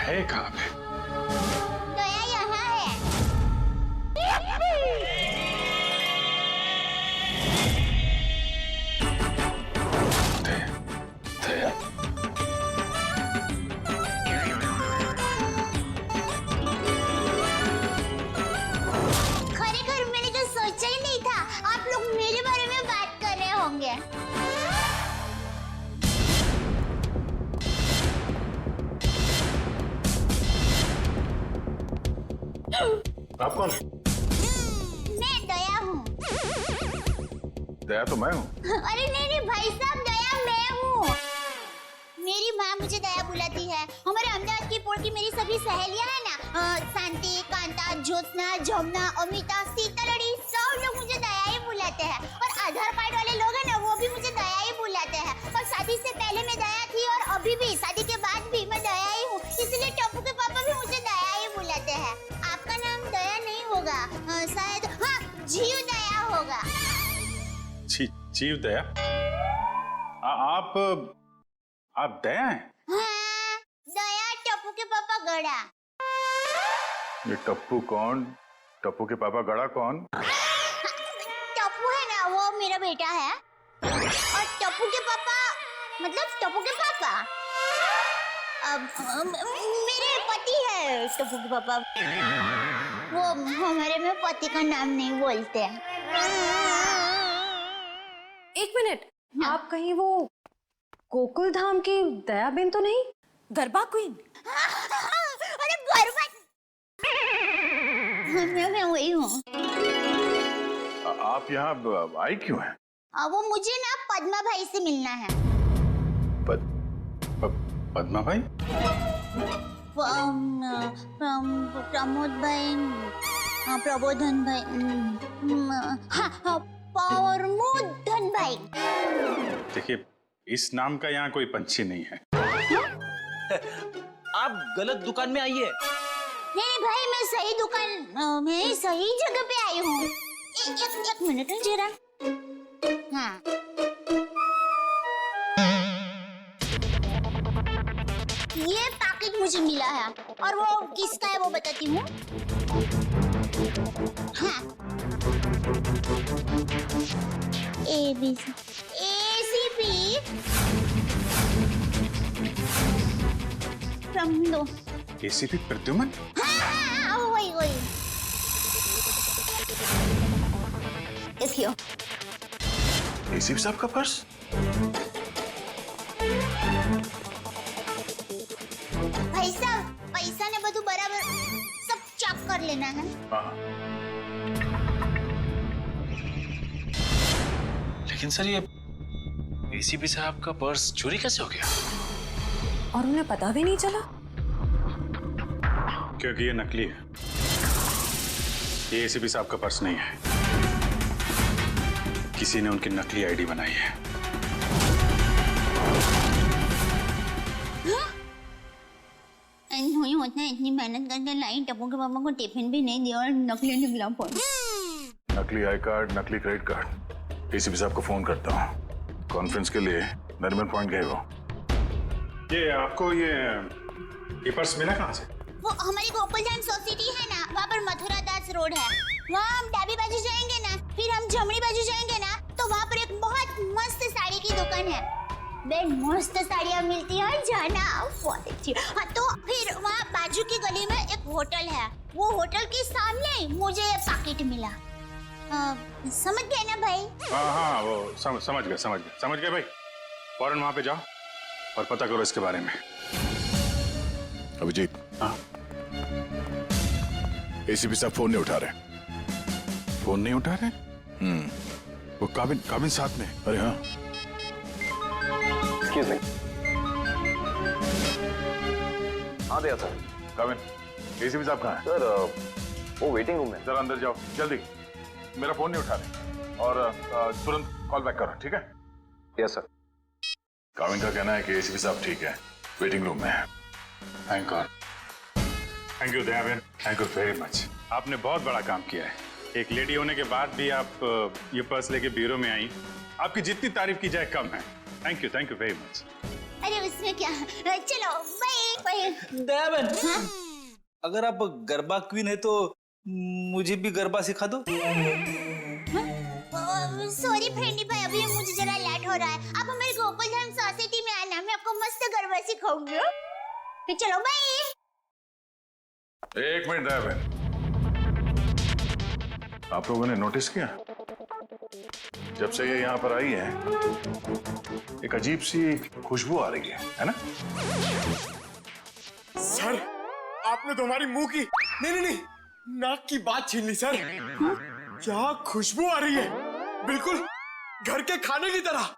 है कहाँ पे? दया यहाँ है। दया, खरेखर मैंने तो सोचा ही नहीं था आप लोग मेरे बारे में बात कर रहे होंगे। आप कौन है? मैं दया हूँ। दया तो मैं हूँ। अरे नहीं भाई साहब, दया मैं हूँ। मेरी माँ मुझे दया बुलाती है। हमारे अहमदाबाद की पोल की मेरी सभी सहेलियां हैं ना, शांति, कांता, ज्योत्सना, जमुना, अमिता, सीतालड़ी, सब लोग मुझे दया ही बुलाते हैं। और आधार कार्ड वाले लोग हैं ना, वो भी मुझे दया ही बुलाते हैं। और शादी से पहले मैं दया थी और अभी भी, शादी के बाद भी मैं दया ही हूँ। इसलिए टप्पू के पापा भी मुझे दया ही बुलाते हैं। आपका नाम दया नहीं होगा, शायद हाँ, जीव दया होगा। जीव दया? आप दया हैं? हाँ, दया टप्पू के पापा गड़ा। ये टप्पू कौन? टप्पू के पापा गड़ा कौन? टप्पू है ना, वो मेरा बेटा है। और टप्पू के पापा मतलब टप्पू के पापा मेरे पति है। टप्पू के पापा वो हमारे में पति का नाम नहीं बोलते। एक मिनट, आप कहीं वो गोकुल धाम की दया बेन तो नहीं? गरबा क्वीन? अरे गरबा, मैं वही हूँ। आप यहाँ आई क्यों हैं? वो मुझे ना पद्मा भाई से मिलना है। पद्मा भाई? प्रमोद भाई, प्रबोधन भाई, हाँ, प्रमोदन भाई। देखिए, इस नाम का यहाँ कोई पंछी नहीं है। आप गलत दुकान में आई है। नहीं भाई, मैं सही दुकान, मैं सही जगह पे आई हूँ। एक मिनट जरा। हाँ, ये पैकेट मुझे मिला है और वो किसका है वो बताती हूँ। हाँ, ACP प्रमोद। ACP प्रद्युमन? हाँ, वही। देखियो। ACP साहब का पर्स? भाई साहब, पैसा ने બધું बराबर सब चेक कर लेना है। हाँ। लेकिन सर, ये ACP साहब का पर्स चोरी कैसे हो गया? और उन्हें पता भी नहीं चला? क्योंकि ये नकली है। ये ACP साहब का पर्स नहीं है। किसी ने उनकी नकली आईडी बनाई है। नहीं होता है, इतनी मेहनत करके लाई, टप्पू के पापा को टिफिन भी नहीं दिया और नकली निकला पर्स। नकली आई कार्ड, नकली क्रेडिट कार्ड। ACP साहब को फोन करता हूँ। कॉन्फ्रेंस के लिए नरीमन पॉइंट गए वो। ये आपको ये पर्स मिला कहाँ से? वो हमारी गोकुल धाम सोसाइटी है ना, वहाँ पर मथुरा दास रोड है। वहाँ हम डाबी बाजू जाएंगे ना, फिर हम जमनी बाजू जाएंगे ना, तो वहाँ पर एक बहुत मस्त साड़ी की दुकान है। बेन मस्त साड़ियाँ मिलती है, जाना बहुत अच्छी। हाँ, तो फिर वहाँ बाजू की गली में एक होटल है। वो होटल के सामने मुझे पैकेट मिला। समझ गए ना भाई? हाँ, वो समझ गए भाई। फौरन वहाँ पे जाओ और पता करो इसके बारे में। अभिजीत। हाँ? ACP साहब फोन नहीं उठा रहे। फोन नहीं उठा रहे? वो काबिन साथ में। अरे हाँ। Excuse me. हाँ दया सर। काबिन, ACP साहब कहाँ है? सर, वो वेटिंग रूम में। जरा अंदर जाओ जल्दी। मेरा फोन नहीं उठा रहे और तुरंत कॉल बैक करो, ठीक है? Yes sir. काविन का कहना है कि ACP साहब ठीक है, वेटिंग रूम में है। Thank God. Thank you Daya Ben, thank you very much. आपने बहुत बड़ा काम किया है। एक लेडी होने के बाद भी आप ये पर्स लेके ब्यूरो में आई। आपकी जितनी तारीफ की जाए कम है। Thank you very much. अरे उसमें क्या, चलो बाय बाय। दया बहन, हाँ? अगर आप गरबा क्वीन है तो मुझे भी गरबा सिखा दो। सॉरी फ्रेंडी भाई, अभी मुझे जरा लेट हो रहा है। आप हमारे गोकुलधाम सोसाइटी में आना, मैं आपको मस्त गरबा सिखाऊंगी। फिर चलो बाय। एक मिनट ड्राइवर, आप लोगों ने नोटिस किया जब से ये यहाँ पर आई है एक अजीब सी खुशबू आ रही है ना? सर आपने तो हमारी मुंह की नहीं नाक की बात छीन ली सर। क्या खुशबू आ रही है, बिल्कुल घर के खाने की तरह।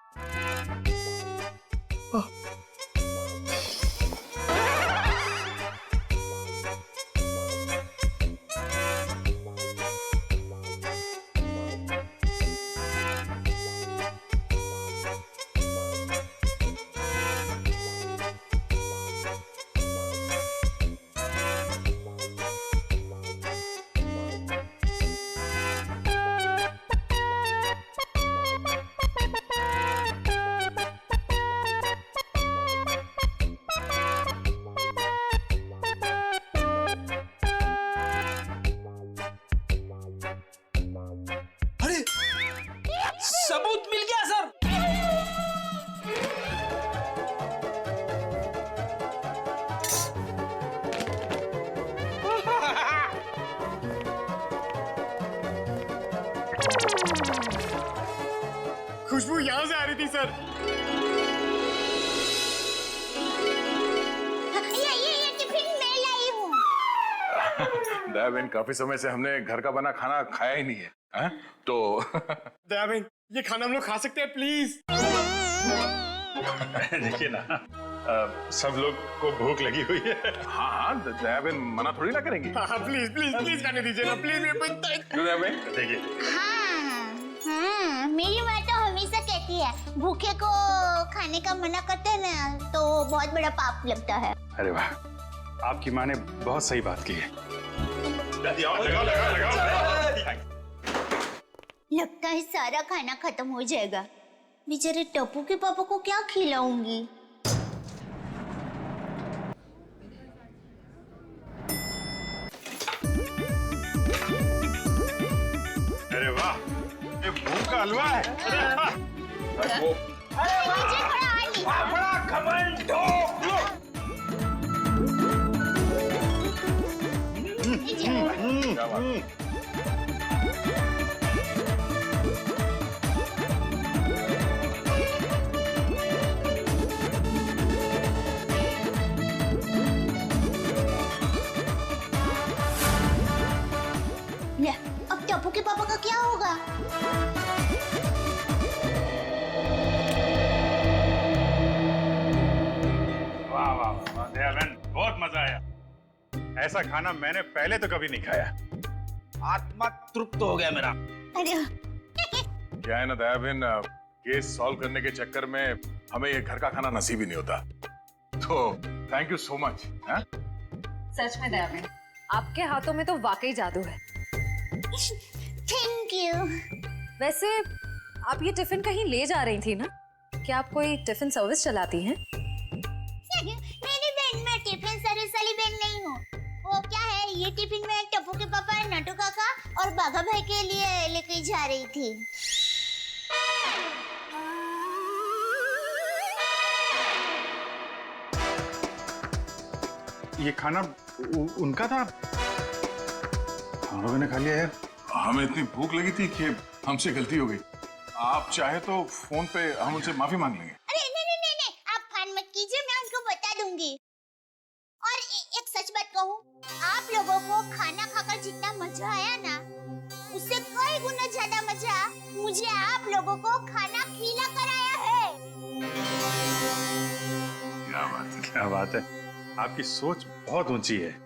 अरे सबूत मिल गया सर। खुशबू यहाँ से आ रही थी सर। ये टिफिन मैं लाई हूँ। दया बहन, काफी समय से हमने घर का बना खाना खाया ही नहीं है, हैं? तो दया बहन, ये खाना हम लोग खा सकते हैं प्लीज? देखिए ना, सब लोग को भूख लगी हुई है। हाँ हाँ, दया बहन मना थोड़ी ना करेंगी। हाँ प्लीज प्लीज प्लीज खाने दीजिए ना प्लीज। मेरे को क्यों दया बहन? देखिए, हाँ, मेरी माँ तो हमेशा कहती है भूखे को खाने का मना करते हैं ना तो बहुत बड़ा पाप लगता है। अरे वाह, आपकी माँ ने बहुत सही बात की है। लगता है सारा खाना खत्म हो जाएगा। बेचारे टप्पू के पापा को क्या खिलाऊंगी? अरे वाह, ये भूख का हलवा है। वो मुझे थोड़ा और ली। बड़ा घमंड हो। क्या बात है? ले, अब टप्पू के पापा का क्या होगा? वाह वाह वाह, दया बहन, बहुत मजा आया। ऐसा खाना मैंने पहले तो कभी नहीं खाया। आत्मा तृप्त हो गया मेरा। अरे क्या है ना दया बहन, केस सॉल्व करने के चक्कर में हमें ये घर का खाना नसीब ही नहीं होता। तो थैंक यू सो मच। सच में दया बहन, आपके हाथों में तो वाकई जादू है। Thank you. वैसे आप ये टिफिन कहीं ले जा रही थी ना? क्या आप कोई टिफिन सर्विस चलाती हैं? मेरी बहन, मैं टिफिन सर्विस वाली बहन नहीं हूँ। वो क्या है, ये टिफिन में टप्पू के पापा, नटू काका और बाघा भाई के लिए लेके जा रही थी। ये खाना उनका था? हम लोगों ने खा लिया यार। हमें इतनी भूख लगी थी कि हमसे गलती हो गई। आप चाहे तो फोन पे हम उनसे माफी मांग लेंगे। अरे नहीं, आप फान मत कीजिए, मैं उनको बता दूंगी। और एक सच बात कहूँ, आप लोगों को खाना खाकर जितना मजा आया ना, उससे कई गुना ज्यादा मजा मुझे आप लोगों को खाना खिला कर आया है। क्या बात है, क्या बात है। आपकी सोच बहुत ऊंची है।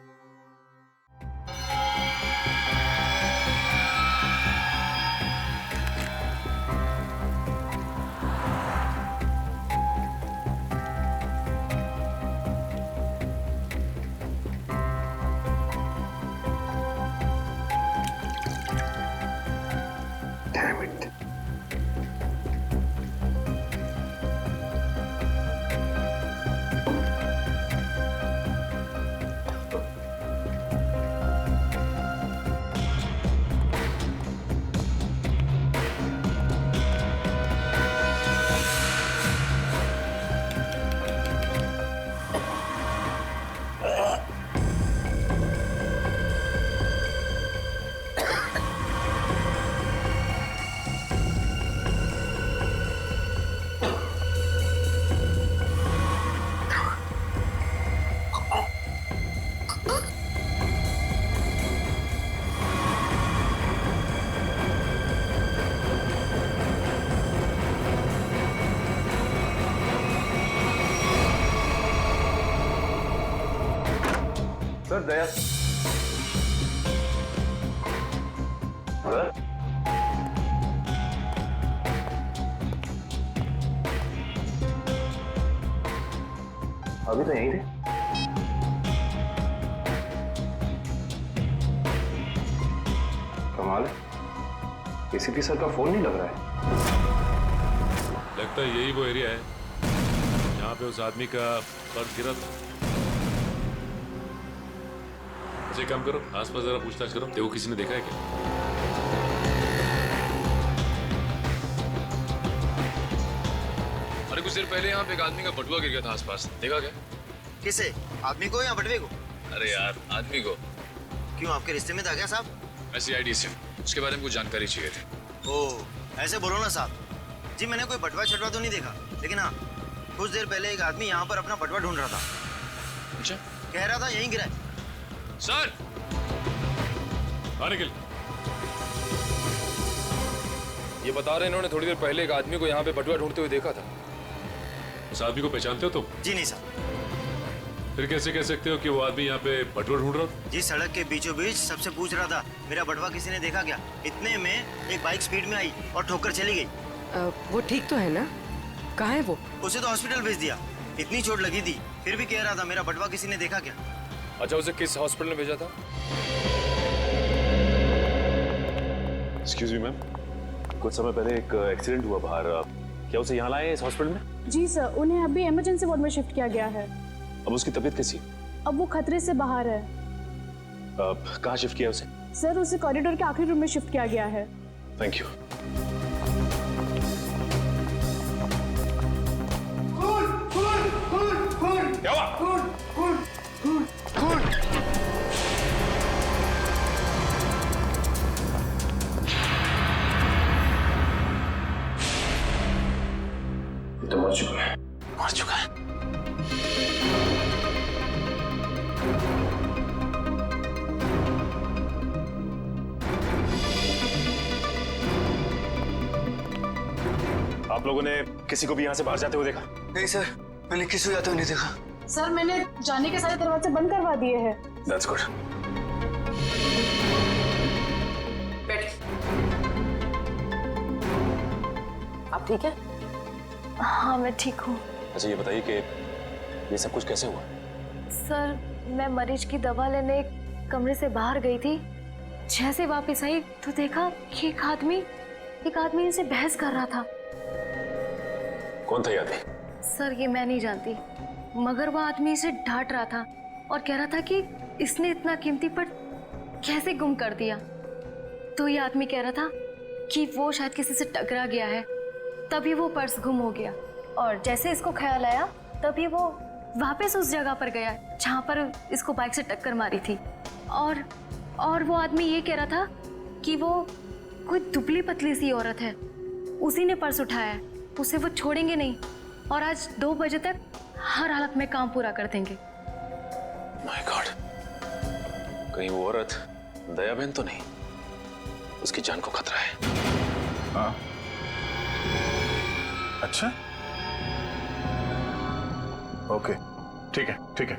सर दया सर अभी तो यहीं थे। कमाल है, एसीपी सर का फोन नहीं लग रहा है। लगता है यही वो एरिया है जहाँ पे उस आदमी का पर्स गिरा था। अच्छा एक काम करो, आसपास जरा पूछताछ करो, देखो किसी ने देखा है क्या। अरे कुछ देर पहले यहाँ पे एक आदमी का बटुआ गिर गया था आसपास, देखा क्या? किसे? आदमी को या बटवे को? अरे यार आदमी को। क्यों, आपके रिश्ते में था क्या साहब? मैं CID से हूँ, उसके बारे में कुछ जानकारी चाहिए थी। ओह ऐसे बोलो ना साहब जी, मैंने कोई बटवा छटवा तो नहीं देखा, लेकिन हाँ कुछ देर पहले एक आदमी यहाँ पर अपना बटवा ढूंढ रहा था। अच्छा, कह रहा था यहीं गिरा है। सर आने के लिए ये बता रहे हैं इन्होंने थोड़ी देर पहले एक आदमी को यहाँ पे बटुआ ढूंढते हुए देखा था। उस आदमी को पहचानते हो तुम? जी नहीं साहब। फिर कैसे कह सकते हो कि वो आदमी यहाँ पे बटुआ ढूंढ रहा था? जी सड़क के बीचों बीच सबसे पूछ रहा था मेरा बटवा किसी ने देखा क्या। इतने में एक बाइक स्पीड में आई और ठोकर चली गई। वो ठीक तो है ना? कहाँ है वो? उसे तो हॉस्पिटल भेज दिया, इतनी चोट लगी थी, फिर भी कह रहा था मेरा बटवा किसी ने देखा क्या। अच्छा, उसे किस हॉस्पिटल में भेजा था? एक्सक्यूज मी मैम, कुछ समय पहले एक एक्सीडेंट हुआ बाहर, क्या उसे यहाँ लाए इस हॉस्पिटल में? जी सर, उन्हें अभी इमरजेंसी वार्ड में शिफ्ट किया गया है। अब उसकी तबीयत कैसी? अब वो खतरे से बाहर है। कहाँ शिफ्ट किया उसे? सर उसे कॉरिडोर के आखिरी रूम में शिफ्ट किया गया है। Thank you. क्या हुआ? तो मर चुका है। मर चुका है। आप लोगों ने किसी को भी यहाँ से बाहर जाते हुए देखा? नहीं सर, मैंने किसी को जाते हुए नहीं देखा। सर मैंने जाने के सारे दरवाजे बंद करवा दिए हैं। That's good. आप ठीक है? हाँ मैं ठीक हूँ। अच्छा ये बताइए कि ये सब कुछ कैसे हुआ? सर मैं मरीज की दवा लेने एक कमरे से बाहर गई थी, जैसे वापस आई तो देखा कि एक आदमी इनसे बहस कर रहा था। कौन था ये आदमी? सर ये मैं नहीं जानती, मगर वो आदमी इसे डांट रहा था और कह रहा था कि इसने इतना कीमती पर्स कैसे गुम कर दिया। तो ये आदमी कह रहा था कि वो शायद किसी से टकरा गया है, तभी वो पर्स गुम हो गया। और जैसे इसको ख्याल आया तभी वो वापस उस जगह पर गया जहाँ पर इसको बाइक से टक्कर मारी थी। और वो आदमी ये कह रहा था कि वो कोई दुबली पतली सी औरत है, उसी ने पर्स उठाया है, उसे वो छोड़ेंगे नहीं और आज 2 बजे तक हर हालत में काम पूरा कर देंगे। माय गॉड, कहीं वो औरत दया बहन तो नहीं? उसकी जान को खतरा है। हाँ अच्छा, ओके ठीक है ठीक है।